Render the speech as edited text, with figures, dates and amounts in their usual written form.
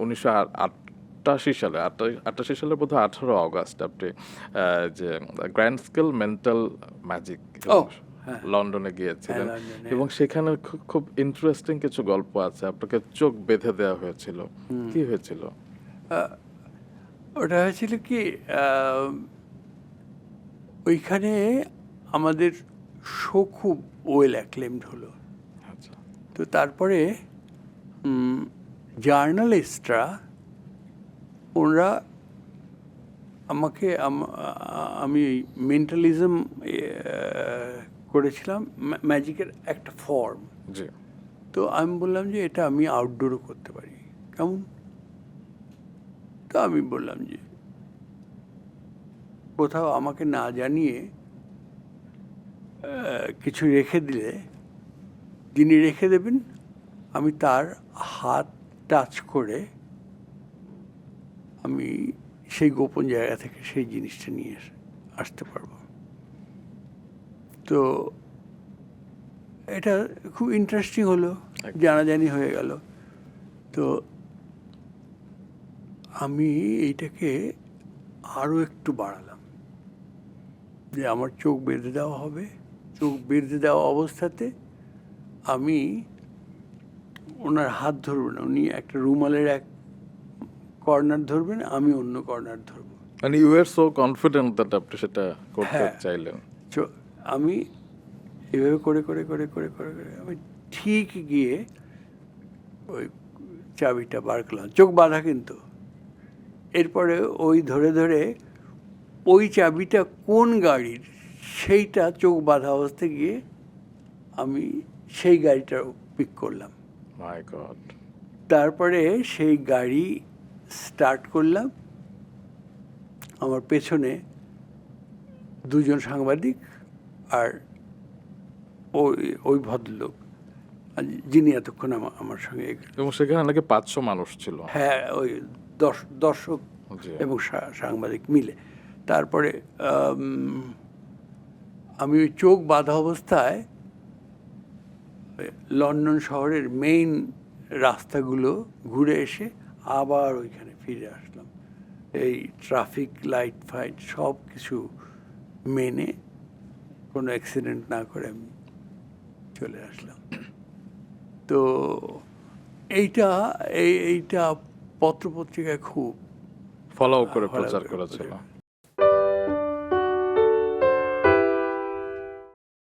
1988 সালে 88 সালে বোধহয় 18 অগস্ট আপনি যে গ্র্যান্ড স্কেল মেন্টাল ম্যাজিক হ্যাঁ লন্ডনে গিয়েছিলেন লন্ডনে। এবং সেখানে খুব ইন্টারেস্টিং কিছু গল্প আছে। আপনাকে চোখ বেঁধে দেওয়া হয়েছিল, কি হয়েছিল? ওটা হয়েছিল কি, ওইখানে আমাদের শো খুব ওয়েল অ্যাক্লেমড হলো। আচ্ছা, তো তারপরে জার্নালিস্টরা ওরা আমাকে আমি মেন্টালিজম করেছিলাম, ম্যাজিকের একটা ফর্ম। জি, তো আমি বললাম যে এটা আমি আউটডোরও করতে পারি, কেমন? তো আমি বললাম যে কোথাও আমাকে না জানিয়ে কিছু রেখে দিলে, যিনি রেখে দেবেন আমি তার হাত টাচ করে আমি সেই গোপন জায়গা থেকে সেই জিনিসটা নিয়ে আসতে পারবো। তো এটা খুব ইন্টারেস্টিং হলো, জানাজানি হয়ে গেল। তো আমি এইটাকে আরও একটু বাড়ালাম, যে আমার চোখ বেঁধে দেওয়া হবে। চোখ বেঁধে দেওয়া অবস্থাতে আমি ওনার হাত ধরবো না, উনি একটা রুমালের এক কর্নার ধরবেন, আমি অন্য কর্নার ধরবো। মানে you are so confident that আপনি সেটা করতে হ্যাঁ। চাইলেন। আমি এভাবে করে করে করে করে করে করে আমি ঠিক গিয়ে ওই চাবিটা বার করলাম, চোখ বাঁধা কিন্তু। এরপরে ওই ধরে ধরে ওই চাবিটা কোন গাড়ির সেইটা চোখ বাঁধা অবস্থায় গিয়ে আমি সেই গাড়িটা পিক করলাম। মাই গড। তারপরে সেই গাড়ি স্টার্ট করলাম। আমার পেছনে দুজন সাংবাদিক আর ওই ওই ভদ্রলোক যিনি এতক্ষণ আমার সঙ্গে। এবং সেখানে নাকি 500 মানুষ ছিল। হ্যাঁ, ওই দর্শক জি। এবং সাংবাদিক মিলে। তারপরে আমি ওই চোখ বাঁধা অবস্থায় লন্ডন শহরের মেইন রাস্তাগুলো ঘুরে এসে আবার ওইখানে ফিরে আসলাম। এই ট্রাফিক লাইট ফাইট সব কিছু মেনে কোনো অ্যাক্সিডেন্ট না করে আমি চলে আসলাম। তো এইটা পত্রপত্রিকায় খুব ফলো করে প্রচার করেছিল।